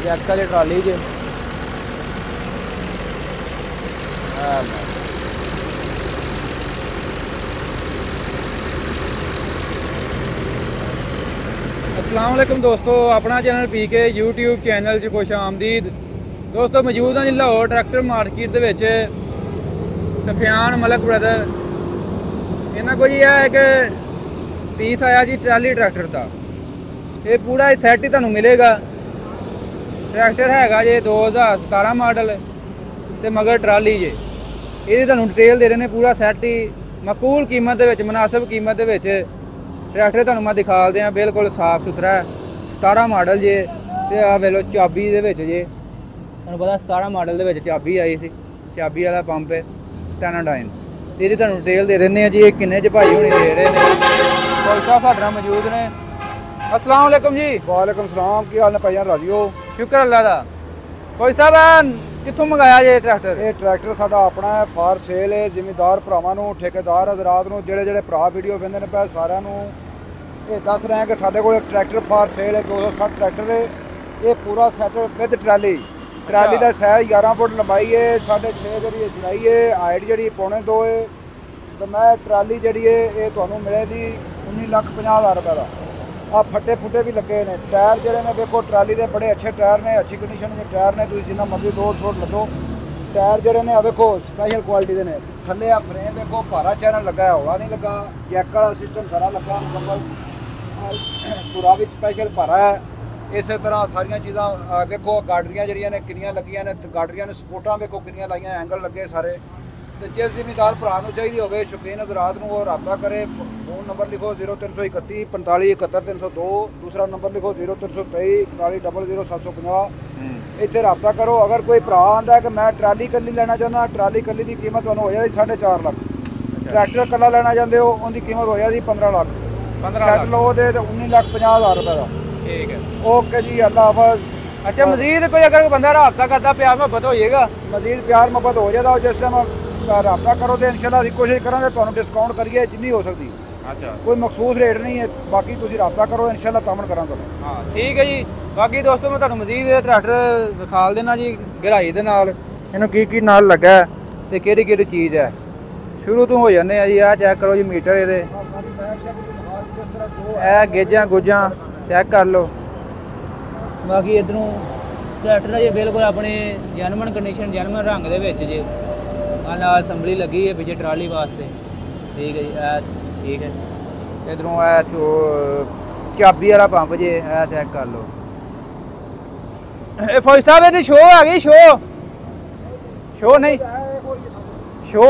Jack वाली trolley च अस्सलाम वालेकुम दोस्तों, अपना चैनल पीके यूट्यूब चैनल च खुश आमदीद। दोस्तों मौजूद हाँ जी लाहौर ट्रैक्टर मार्केट दे सफियान मलक ब्रदर। इन्होंने को जी एक पीस आया जी ट्राली ट्रैक्टर का। ये पूरा सैट ही तुहानू मिलेगा। ट्रैक्टर हैगा जे 2017 मॉडल ते मगर ट्राली जे। ये तुहानू डिटेल दे रहे हैं पूरा सैट ही मकूल कीमत दे मुनासिब कीमत दे ट्रैक्टर तुहानू मैं दिखा दें। बिल्कुल साफ सुथरा है। 17 मॉडल जे ते आ वे लो चाबी दे जे तुहानू पता 17 मॉडल दे चाबी आई सी। चाबी वाला पंप है स्टैनाडाइन। ये तुहानू डिटेल दे दें जी। ये किन्ने च भाई होनी दे रहे हैं। कोई साहब साडे नाल मौजूद ने। अस्सलाम वालेकुम जी। वालेकुम सलाम। की हाल ने भाईजान? राजी हो? शुक्र अल्लाह दा। कोई साहब कित्थों मंगाया जे ट्रैक्टर? ये ट्रैक्टर साडा अपना है, फार सेल है। जिमीदार भरावां नूं, ठेकेदार हज़रात नूं, ਜਿਹੜੇ भरा वीडियो वेंदे ने पए सारिਆਂ नूं ये दस रहे हैं कि साडे कोल एक ट्रैक्टर फार सेल है। 260 ट्रैक्टर है। ये पूरा सैट विद ट्राली। ट्राली का साइज 11 फुट लंबाई है, 6.5 जी चौड़ाई है, हाइट जी 1.25 है। तो मैं ट्राली जी है ये तुहानू मिलेगी 19,50,000 रुपये का। आ फट्टे फुट्टे भी लगे ने। टायर जोड़े ने देखो ट्राली के बड़े अच्छे टायर ने, अच्छी कंडीशन के टायर ने। तुम जिन्ना मर्जी रोड शोड लगो। टायर जोड़े ने देखो स्पैशल क्वालिटी के ने। थले आ फ्रेम देखो भारा चैनल लगा है, हवा नहीं लगा। जैक वाला सिस्टम सारा लगा मुकम्मल। पूरा भी स्पैशल भारा है। इस तरह सारिया चीज़ा देखो। गाडरियाँ जड़ियाँ ने किनियां लगियां ने। गाडरियां ने सपोर्टां देखो किनियां लाइयां, एंगल लगे सारे। तो जिस जिमीदार भरा नूं चाहिए होवे शौकीन हज़रात नूं वो रब्ता करे। फोन नंबर लिखो 0331 45 71 302। दूसरा नंबर लिखो 0323 41 00 750। इत्थे रब्ता करो। अगर कोई भरा आंदा है कि मैं ट्राली कल्ली लेना चाहना, ट्राली कल्ली की कीमत तुहानू हो जाएगी 4.5 लाख। ट्रैक्टर कल्ला लेना चाहते हो उनकी कीमत हो जाएगी 15 लाख। सैट लो दे 19,50,000 रुपये का। ठीक है, ओके जी, अल्लाह हाफ़िज़। अच्छा मजीद कोई अगर बंदा रब्ता करता प्यार मोहब्बत हो जाएगा? मजीद प्यार मोहब्बत हो जाएगा। जिस टाइम रब्ता करो तो इंशाल्लाह असीं कोशिश करांगे तुहानू डिस्काउंट करिए जिन्नी हो सकती। अच्छा, कोई मखसूस रेट नहीं है। बाकी तुसीं रब्ता करो इंशाल्लाह तामन करांगे। हाँ ठीक है जी। बाकी दोस्तों मैं तुहानू मजीद ट्रैक्टर दिखा देना जी गहराई दे नाल इहनूं की नाल लगा है ते केड़ी चीज़ है। शुरू तो हो जाने जी। आ चैक करो जी मीटर ये गेजां गुजां चैक कर लो। बाकी इधरों ट्रैक्टर है बिल्कुल अपने जैनवन कंडीशन जैनवन रंग दे जे। नाल असैंबली लगी है पीछे ट्राली वास्ते। ठीक है जी, ठीक है। इधरों चाबी वाला पंप जे चेक कर लो। फौजी साहब ये शो है गई शो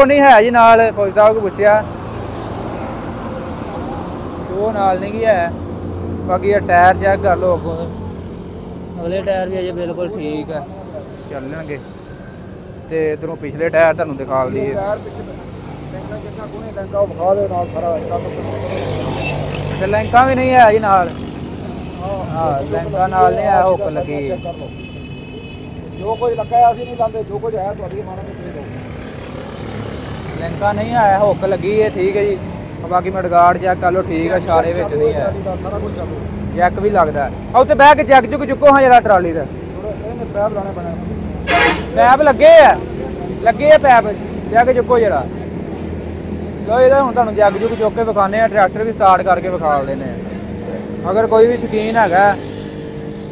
नहीं है जी नाल। फौजी साहब को पूछा शो नाल नहीं है। बाकी ये टायर चेक कर लो। अगले टायर भी अजे बिल्कुल ठीक है चलणगे। तो इधरों पिछले टायर तुहानू दिखा दिए। लैंका भी नहीं है जी नाल। हाँ लैंका नाल नहीं है, हुक लगी। जो कुछ लगा है असीं नहीं लांदे, जो कुछ है तुहाडी माना लैंका नहीं है, हुक लगी है। ठीक है जी। बाकी मडगार्ड चेक कर लो ठीक है, इशारे विच नहीं है। सारा कुछ चालू। जैक भी लगता है। उत्ते बह के जैक जुक चुको हाँ जरा ट्राली का पैप लाने पैने। पैप लगे है पैप जैक चुको जरा। लो ये हूँ तुहानू जैक जुक चुक के विखाने। ट्रैक्टर भी स्टार्ट करके विखा देने। अगर कोई भी शौकीन है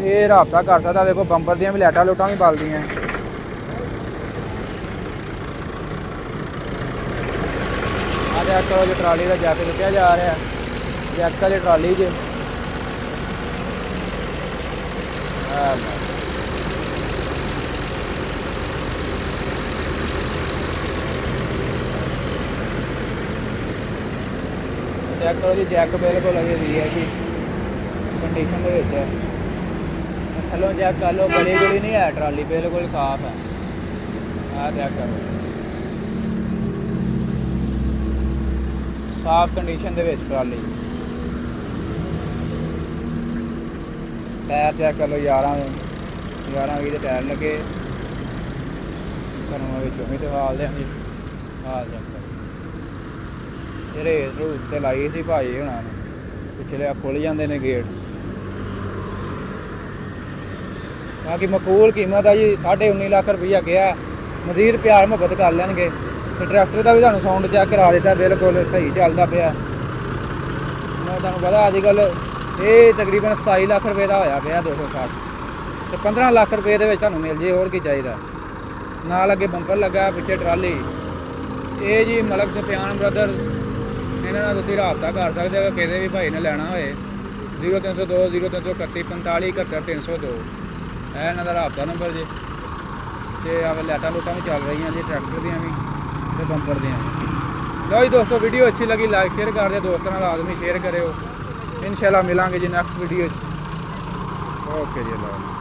ये रब्ता कर सकता। देखो बंपर दियाँ भी लाइटां लूटां भी बलदियां। आ चेक करो जो ट्राली का जैक चुकया जा रहा है। जैक वाली ट्राली ज चेक करो जी। जैक बिल्कुल लगी हुई है जी कंडीशन के। थलों चेक कर लो, गली गुली नहीं है। ट्राली बिल्कुल साफ है। आ चेक करो साफ कंडीशन के ट्राली। टायर चेक कर लो 11-20 टायर लगे। तुहानू भी दिखा दें जी। हाल चेक करो रेस रूस ते लाई सी भाई हुणां ने। पिछले खुल जाते हैं गेट। ਬਾਕੀ ਮਕਬੂਲ ਕੀਮਤ ਆ ਜੀ 19.5 ਲੱਖ ਰੁਪਈਆ ਗਿਆ। ਮਜ਼ੀਦ ਪਿਆਰ ਮੁਹੱਬਤ ਕਰ ਲੈਣਗੇ। ਤੇ ਟਰੈਕਟਰ ਦਾ ਵੀ ਤੁਹਾਨੂੰ ਸਾਊਂਡ ਚੈੱਕ ਕਰਾ ਦਿੱਤਾ, ਬਿਲਕੁਲ ਸਹੀ ਚੱਲਦਾ ਪਿਆ। ਮੈਂ ਤੁਹਾਨੂੰ ਪਤਾ ਅੱਜ ਕੱਲ੍ਹ ਇਹ ਤਕਰੀਬਨ 27 ਲੱਖ ਰੁਪਏ ਦਾ ਹੋਇਆ ਪਿਆ 260 ਤੇ 15 ਲੱਖ ਰੁਪਏ ਦੇ ਵਿੱਚ ਤੁਹਾਨੂੰ ਮਿਲ ਜੇ, ਹੋਰ ਕੀ ਚਾਹੀਦਾ। ਨਾਲ ਅੱਗੇ ਬੰਪਰ ਲੱਗਾ, ਪਿੱਛੇ ਟਰਾਲੀ। ਇਹ ਜੀ ਮਲਕ ਸਫਿਆਨ ਬ੍ਰਦਰ, ਇਹਨਾਂ ਨਾਲ ਤੁਸੀਂ ਰਾਬਤਾ ਕਰ ਸਕਦੇ ਹੋ ਕਿਸੇ ਵੀ ਭਾਈ ਨੇ ਲੈਣਾ ਹੋਏ। 0302 0331 45 71 302 ਇਹ ਇਹਨਾਂ ਦਾ ਰਾਬਤਾ ਨੰਬਰ ਜੀ। ਤੇ ਆ ਲਾਈਟਾਂ ਲੂਟਾਂ ਵੀ ਚੱਲ ਰਹੀਆਂ ਜੀ ਟਰੈਕਟਰ ਦੀਆਂ ਵੀ ਤੇ ਬੰਪਰ ਦੀਆਂ। ਲਓ ਜੀ ਦੋਸਤੋ, ਵੀਡੀਓ ਅੱਛੀ ਲੱਗੀ ਲਾਈਕ ਸ਼ੇਅਰ ਕਰ ਦਿਓ, ਦੋਸਤਾਂ ਨਾਲ ਆਦਮੀ ਸ਼ੇਅਰ ਕਰਿਓ। ਇਨਸ਼ਾਅੱਲਾ ਮਿਲਾਂਗੇ ਜੀ ਨੈਕਸਟ ਵੀਡੀਓ 'ਚ। ਓਕੇ ਜੀ, ਲਓ।